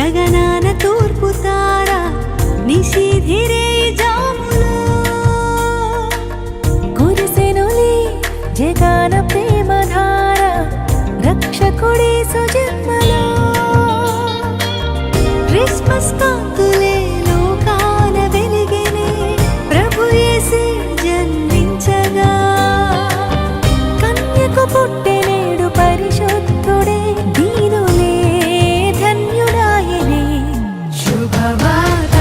గగనాన తూర్పు తార నిశిధిరే జాములో కురిసెనులే జగాన ప్రేమధార రక్షకుడే సుజన్మలో క్రిస్మస్ కాంతులే లోకాన వెలిగెనే ప్రభు యేసే జన్మించగా కన్యకు పుట్టెనేడు పరిశుద్ధుడే దీనులే ధన్యుడాయనే శుభవార్త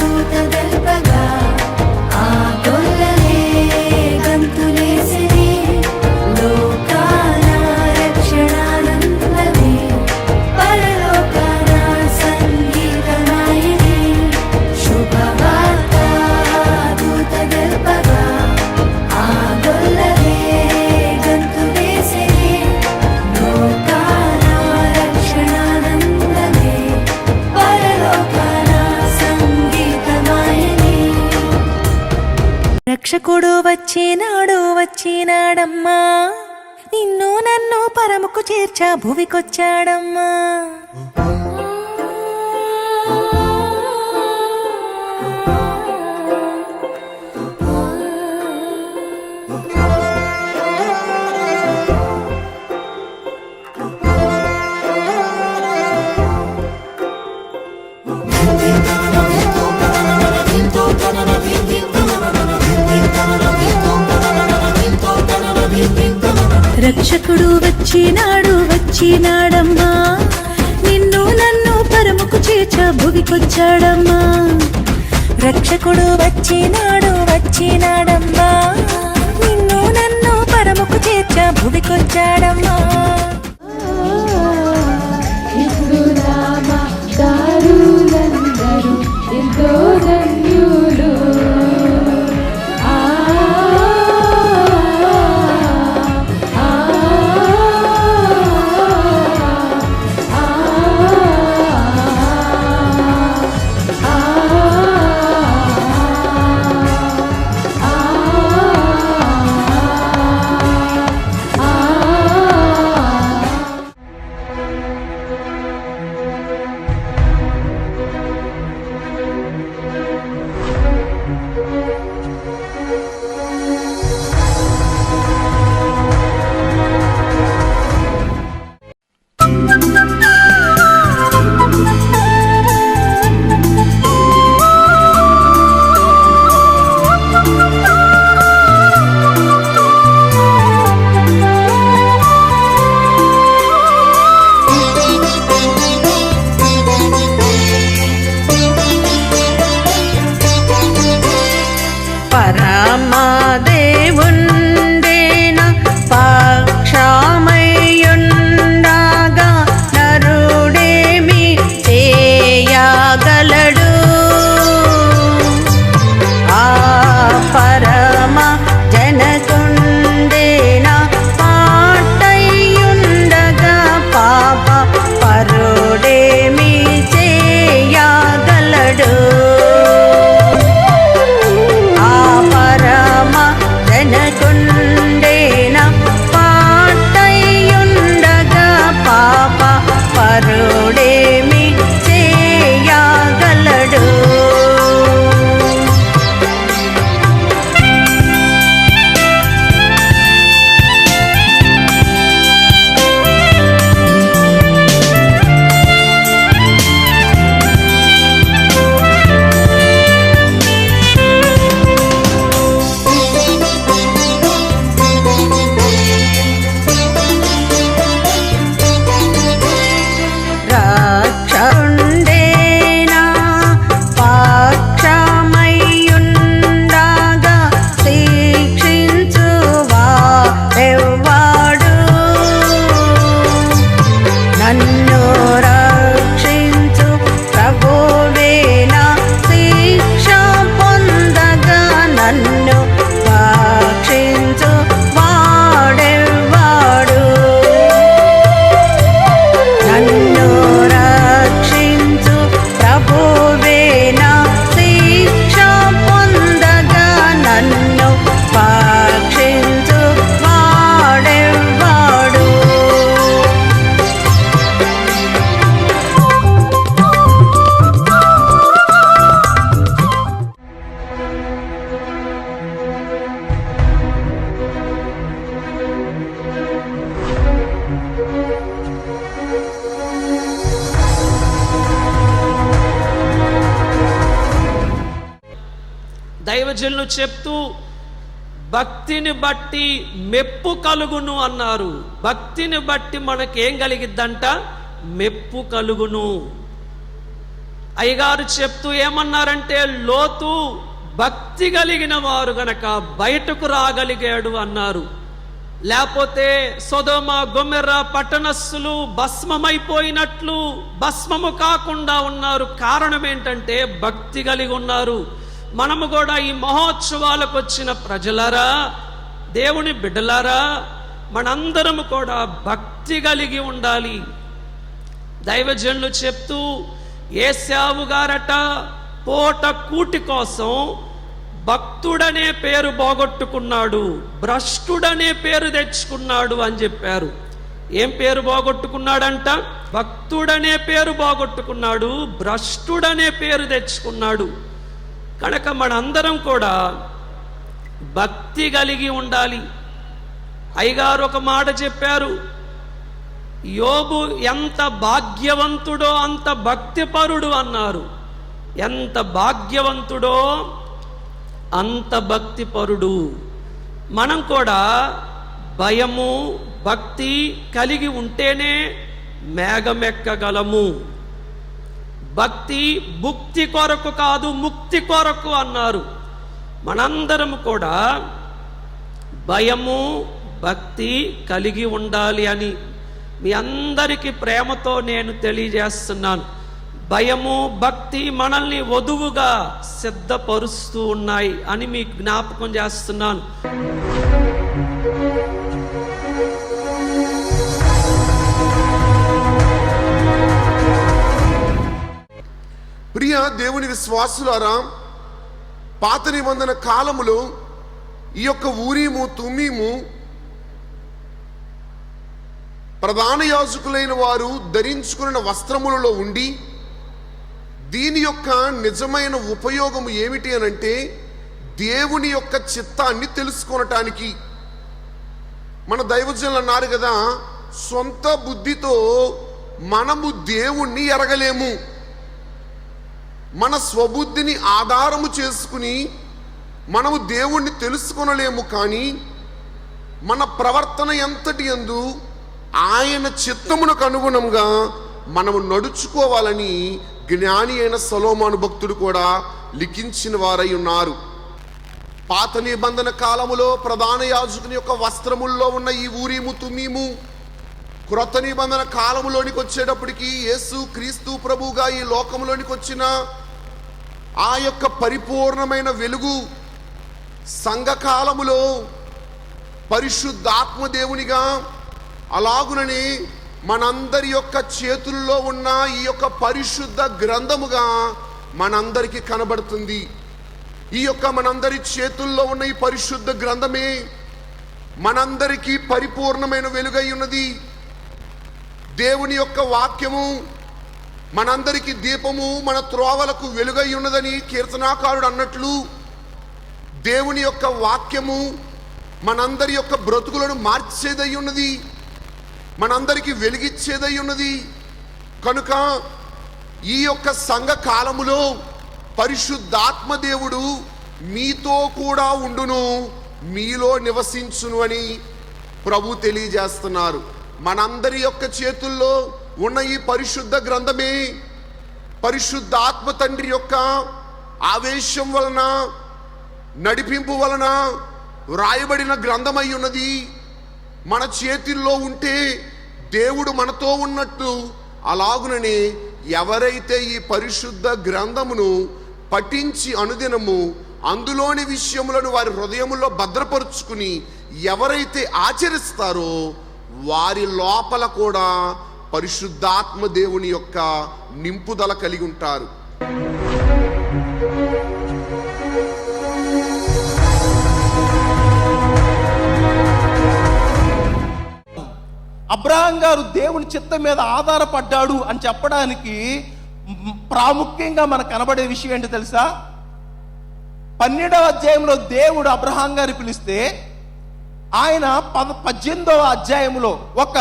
దూత తెల్పగా ఆ గొల్లలే గంతులేసిరి లోకాన రక్షణానందమే పరలోకాన సంగీతమాయనే శుభవార్త దూత తెల్పగా ఆ గొల్లలే గంతులేసిరి లోకాన రక్షణానందమే పరలోకాన సంగీతమాయనే రక్షకుడు వచ్చినాడమ్మా నిన్ను నన్ను పరముకు చేర్చా భువికొచ్చాడమ్మా రక్షకుడు వచ్చినాడమ్మా నిన్ను నన్ను పరముకు చేర్చా భువికొచ్చాడమ్మా రక్షకుడు వచ్చినాడమ్మా నిన్ను నన్ను పరముకు చేర్చా భువికొచ్చాడమ్మా ఎంతో ధన్యులు దైవజనులు చెప్తూ భక్తిని బట్టి మెప్పు కలుగును అన్నారు. భక్తిని బట్టి మనకేం కలిగిద్దంట? మెప్పు కలుగును. అయ్యగారు చెప్తూ ఏమన్నారంటే, లోతు భక్తి కలిగిన వారు గనక బయటకు రాగలిగాడు అన్నారు. లేకపోతే సొదొమ గొమొర్రా పట్టణస్థులు భస్మమైపోయినట్లు భస్మము కాకుండా ఉన్నారు. కారణం ఏంటంటే భక్తి కలిగి ఉన్నారు. మనము కూడా ఈ మహోత్సవాలకు వచ్చిన ప్రజలారా, దేవుని బిడ్డలారా, మనందరము కూడా భక్తి కలిగి ఉండాలి. దైవజనులు చెప్తూ, ఏశావు గారట పూట కూటి కోసం భక్తుడనే పేరు పోగొట్టుకున్నాడు, భ్రష్టుడనే పేరు తెచ్చుకున్నాడు అని చెప్పారు. ఏం పేరు పోగొట్టుకున్నాడంట? భక్తుడనే పేరు పోగొట్టుకున్నాడు, భ్రష్టుడనే పేరు తెచ్చుకున్నాడు. కనుక మనందరం కూడా భక్తి కలిగి ఉండాలి. అయ్యగారు ఒక మాట చెప్పారు, యోబు ఎంత భాగ్యవంతుడో అంత భక్తిపరుడు అన్నారు. ఎంత భాగ్యవంతుడో అంత భక్తిపరుడు. మనం కూడా భయము భక్తి కలిగి ఉంటేనే మేఘమెక్కగలము. భక్తి భుక్తి కొరకు కాదు, ముక్తి కొరకు అన్నారు. మనందరం కూడా భయము భక్తి కలిగి ఉండాలి అని మీ అందరికీ ప్రేమతో నేను తెలియజేస్తున్నాను. భయము భక్తి మనల్ని వధువుగా సిద్ధపరుస్తూ ఉన్నాయి అని మీకు జ్ఞాపకం చేస్తున్నాను. ప్రియ దేవుని విశ్వాసులారా, పాత నిబంధన కాలములో ఈ యొక్క ఊరీము తుమ్మీము ప్రధాన యాజకులైన వారు ధరించుకున్న వస్త్రములలో ఉండి, దీని యొక్క నిజమైన ఉపయోగం ఏమిటి అనంటే దేవుని యొక్క చిత్తాన్ని తెలుసుకొనటానికి. మన దైవజనులు అన్నారు కదా, సొంత బుద్ధితో మనము దేవుణ్ణి ఎరగలేము. మన స్వబుద్ధిని ఆధారము చేసుకుని మనము దేవుణ్ణి తెలుసుకొనలేము. కానీ మన ప్రవర్తన ఎంతటి యందు ఆయన చిత్తమునకు అనుగుణంగా మనము నడుచుకోవాలని జ్ఞాని అయిన సొలొమోను భక్తుడు కూడా లిఖించిన వారై ఉన్నారు. పాత నిబంధన కాలములో ప్రధాన యాజకుని యొక్క వస్త్రముల్లో ఉన్న ఈ ఊరీము తుమ్మీము క్రొత్త నిబంధన కాలములోనికి వచ్చేటప్పటికి యేసు క్రీస్తు ప్రభువుగా ఈ లోకంలోనికి వచ్చిన ఆ యొక్క పరిపూర్ణమైన వెలుగు సంఘకాలములో పరిశుద్ధాత్మ దేవునిగా, అలాగునని మనందరి యొక్క చేతుల్లో ఉన్న ఈ యొక్క పరిశుద్ధ గ్రంథముగా మనందరికీ కనబడుతుంది. ఈ యొక్క మనందరి చేతుల్లో ఉన్న ఈ పరిశుద్ధ గ్రంథమే మనందరికీ పరిపూర్ణమైన వెలుగై ఉన్నది. దేవుని యొక్క వాక్యము మనందరికీ దీపము, మన త్రోవలకు వెలుగై ఉన్నదని కీర్తనాకారుడు అన్నట్లు, దేవుని యొక్క వాక్యము మనందరి యొక్క బ్రతుకులను మార్చేదై ఉన్నది, మనందరికీ వెలిగిచ్చేదై ఉన్నది. కనుక ఈ యొక్క సంఘ కాలములో పరిశుద్ధాత్మ దేవుడు మీతో కూడా ఉండును, మీలో నివసించును అని ప్రభు తెలియజేస్తున్నారు. మనందరి యొక్క చేతుల్లో ఉన్న ఈ పరిశుద్ధ గ్రంథమే పరిశుద్ధాత్మ తండ్రి యొక్క ఆవేశం వలన, నడిపింపు వలన వ్రాయబడిన గ్రంథమై ఉన్నది. మన చేతుల్లో ఉంటే దేవుడు మనతో ఉన్నట్టు, అలాగుననే ఎవరైతే ఈ పరిశుద్ధ గ్రంథమును పఠించి అనుదినము అందులోని విషయములను వారి హృదయములో భద్రపరుచుకుని ఎవరైతే ఆచరిస్తారో వారి లోపల కూడా పరిశుద్ధాత్మ దేవుని యొక్క నింపుదల కలిగి ఉంటారు. అబ్రహాం గారు దేవుని చిత్తం మీద ఆధారపడ్డాడు అని చెప్పడానికి ప్రాముఖ్యంగా మనకు కనబడే విషయం ఏంటో తెలుసా? 12వ అధ్యాయంలో దేవుడు అబ్రహాం గారు పిలిస్తే ఆయన 18వ అధ్యాయంలో ఒక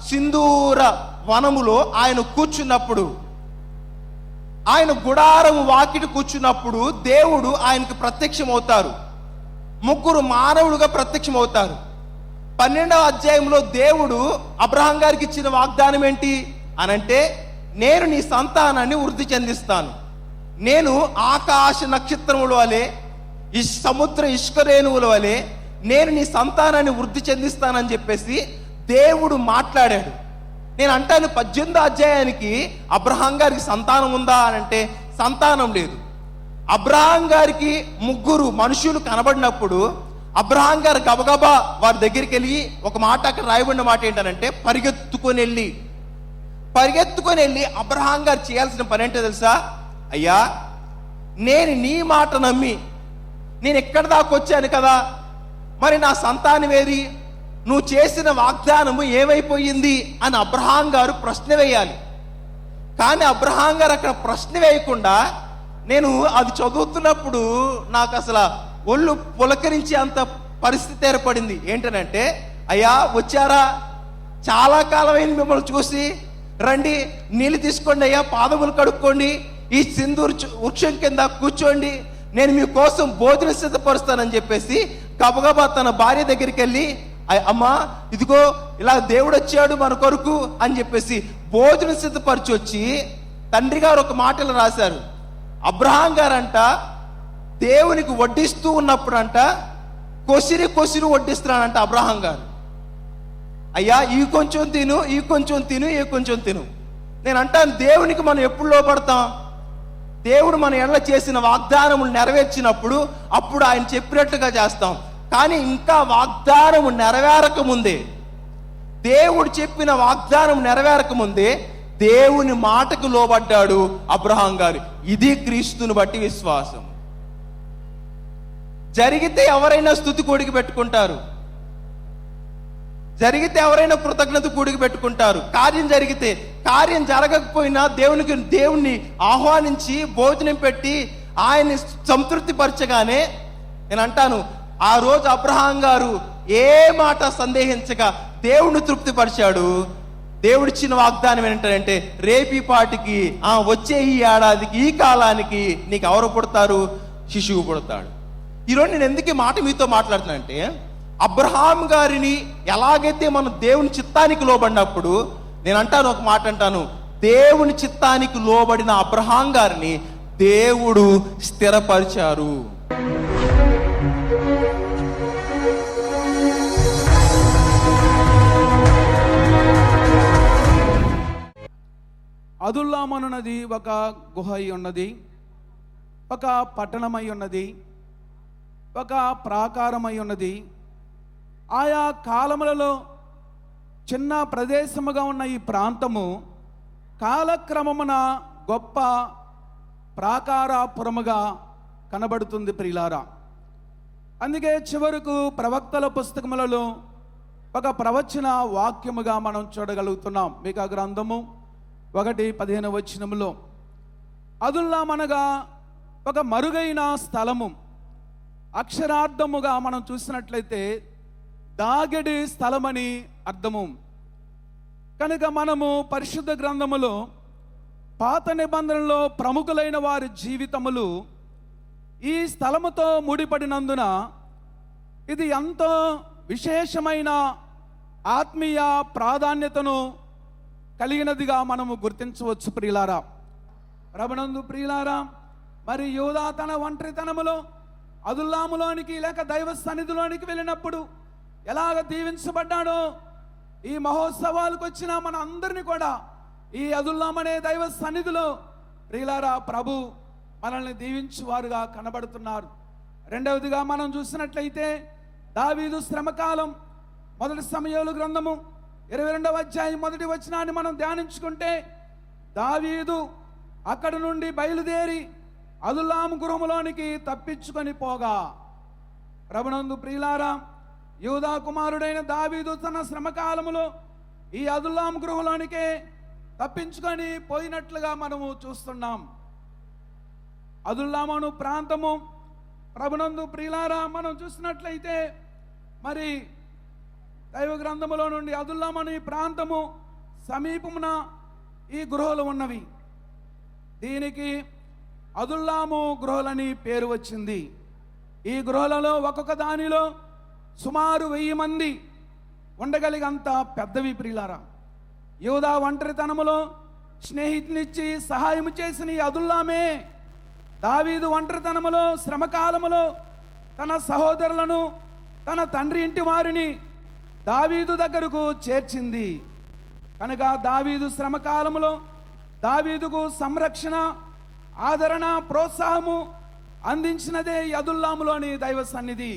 సింధూర వనములో ఆయన కూర్చున్నప్పుడు ఆయన గుడారం వాకిటి కూర్చున్నప్పుడు దేవుడు ఆయనకు ప్రత్యక్షమవుతారు. 3 మానవులుగా ప్రత్యక్షమవుతారు. 12వ అధ్యాయంలో దేవుడు అబ్రహాం గారికి ఇచ్చిన వాగ్దానం ఏంటి అనంటే, నేను నీ సంతానాన్ని వృద్ధి చెందిస్తాను, నేను ఆకాశ నక్షత్రముల వలె ఈ సముద్ర ఇసుక రేణువుల వలె నేను నీ సంతానాన్ని వృద్ధి చెందిస్తానని చెప్పేసి దేవుడు మాట్లాడాడు. నేను అంటాను 18వ అధ్యాయానికి అబ్రహాం గారికి సంతానం ఉందా అని అంటే సంతానం లేదు. అబ్రహాం గారికి 3 మనుషులు కనబడినప్పుడు అబ్రహాం గారు గబగబా వారి దగ్గరికి వెళ్ళి ఒక మాట, అక్కడ రాయబడిన మాట ఏంటనంటే పరిగెత్తుకొని వెళ్ళి అబ్రహాం గారు చేయాల్సిన పని ఏంటో తెలుసా? అయ్యా, నేను నీ మాట నమ్మి నేను ఎక్కడి దాకా వచ్చాను కదా, మరి నా సంతానం ఏది, నువ్వు చేసిన వాగ్దానము ఏమైపోయింది అని అబ్రహాం గారు ప్రశ్న వేయాలి. కానీ అబ్రహాం గారు అక్కడ ప్రశ్న వేయకుండా, నేను అది చదువుతున్నప్పుడు నాకు అసలు ఒళ్ళు పులకరించి అంత పరిస్థితి ఏర్పడింది. ఏంటనంటే, అయ్యా వచ్చారా, చాలా కాలమైంది మిమ్మల్ని చూసి, రండి నీళ్ళు తీసుకోండి అయ్యా, పాదములు కడుక్కోండి, ఈ సింధూర్ వృక్షం కింద కూర్చోండి, నేను మీకోసం భోజనం సిద్ధపరుస్తానని చెప్పేసి గబగబా తన భార్య దగ్గరికి వెళ్ళి, అమ్మా ఇదిగో ఇలా దేవుడు వచ్చాడు మన కొరకు అని చెప్పేసి భోజనం సిద్ధపరిచి వచ్చి, తండ్రి గారు ఒక మాటలు రాశారు. అబ్రహాం గారంట దేవునికి వడ్డిస్తూ ఉన్నప్పుడంట కొసిరి వడ్డిస్తున్నాడంట అబ్రహాం గారు. అయ్యా ఈ కొంచెం తిను, ఈ కొంచెం తిను, ఈ కొంచెం తిను. నేను అంటాను, దేవునికి మనం ఎప్పుడు లోపడతాం? దేవుడు మన ఎడల చేసిన వాగ్దానములు నెరవేర్చినప్పుడు అప్పుడు ఆయన చెప్పినట్టుగా చేస్తాం. కానీ ఇంకా వాగ్దానము నెరవేరక ముందే, దేవుడు చెప్పిన వాగ్దానం నెరవేరక ముందే దేవుని మాటకు లోబడ్డాడు అబ్రహాం గారు. ఇది క్రీస్తుని బట్టి విశ్వాసం. జరిగితే ఎవరైనా స్తుతి కూడికి పెట్టుకుంటారు, జరిగితే ఎవరైనా కృతజ్ఞత కూడికి పెట్టుకుంటారు. కార్యం జరగకపోయినా దేవుణ్ణి ఆహ్వానించి భోజనం పెట్టి ఆయన్ని సంతృప్తి పరచగానే, నేను అంటాను, ఆ రోజు అబ్రహాం గారు ఏ మాట సందేహించగా దేవుణ్ణి తృప్తిపరిచాడు. దేవుడిచ్చిన వాగ్దానం ఏంటంటే, రేపీ పాటికి వచ్చే ఈ ఏడాదికి ఈ కాలానికి నీకు ఎవరు పుడతారు? శిశువు పుడతాడు. ఈరోజు నేను ఎందుకు ఈ మాట మీతో మాట్లాడుతున్నానంటే, అబ్రహాం గారిని ఎలాగైతే మనం దేవుని చిత్తానికి లోబడినప్పుడు, నేను అంటాను ఒక మాట అంటాను, దేవుని చిత్తానికి లోబడిన అబ్రహాం గారిని దేవుడు స్థిరపరిచారు. అదుల్లామనున్నది ఒక గుహ అయి ఉన్నది, ఒక పట్టణమై ఉన్నది, ఒక ప్రాకారమై ఉన్నది. ఆయా కాలములలో చిన్న ప్రదేశముగా ఉన్న ఈ ప్రాంతము కాలక్రమమున గొప్ప ప్రాకారపురముగా కనబడుతుంది ప్రియులారా. అందుకే చివరకు ప్రవక్తల పుస్తకములలో ఒక ప్రవచన వాక్యముగా మనం చూడగలుగుతున్నాం. మీకు ఆ గ్రంథము 1:15 వచనములో అదుల్లామనగా ఒక మరుగైన స్థలము, అక్షరార్థముగా మనం చూసినట్లయితే దాగడి స్థలమని అర్థము. కనుక మనము పరిశుద్ధ గ్రంథములో పాత నిబంధనలో ప్రముఖులైన వారి జీవితములు ఈ స్థలముతో ముడిపడినందున ఇది ఎంతో విశేషమైన ఆత్మీయ ప్రాధాన్యతను కలిగినదిగా మనము గుర్తించవచ్చు ప్రియులారా. ప్రభునందు ప్రియులారా, మరి యూదా తన ఒంటరితనములో అదుల్లాములోనికి లేక దైవ సన్నిధిలోనికి వెళ్ళినప్పుడు ఎలాగ దీవించబడ్డాడో, ఈ మహోత్సవాలకు వచ్చిన మన అందరినీ కూడా ఈ అదుల్లామనే దైవ సన్నిధిలో ప్రియులారా ప్రభు మనల్ని దీవించువారుగా కనబడుతున్నారు. రెండవదిగా మనం చూసినట్లయితే దావీదు శ్రమకాలం, 1 సమూయేలు గ్రంథము 22వ అధ్యాయం 1వ వచనాన్ని మనం ధ్యానించుకుంటే, దావీదు అక్కడి నుండి బయలుదేరి అదుల్లాము గృహములోనికి తప్పించుకొని పోగా, ప్రభునందు ప్రియులారా, యూదా కుమారుడైన దావీదు తన శ్రమకాలములో ఈ అదుల్లాము గృహంలోనికే తప్పించుకొని పోయినట్లుగా మనము చూస్తున్నాం. అదుల్లాము ప్రాంతము, ప్రభునందు ప్రియులారా, మనం చూసినట్లయితే మరి దైవ గ్రంథములో నుండి అదుల్లాము ఈ ప్రాంతము సమీపమున ఈ గృహలు ఉన్నవి. దీనికి అదుల్లాము గృహలని పేరు వచ్చింది. ఈ గృహలలో ఒక్కొక్క దానిలో సుమారు 1000 మంది ఉండగలిగంత పెద్దవి ప్రియులారా. యూదా ఒంటరితనములో స్నేహితునిచ్చి సహాయం చేసిన ఈ అదుల్లామే దావీదు ఒంటరితనములో శ్రమకాలములో తన సహోదరులను తన తండ్రి ఇంటి వారిని దావీదు దగ్గరకు చేర్చింది. కనుక దావీదు శ్రమకాలములో దావీదుకు సంరక్షణ, ఆదరణ, ప్రోత్సాహము అందించినదే ఈ అదుల్లాములోని దైవ సన్నిధి.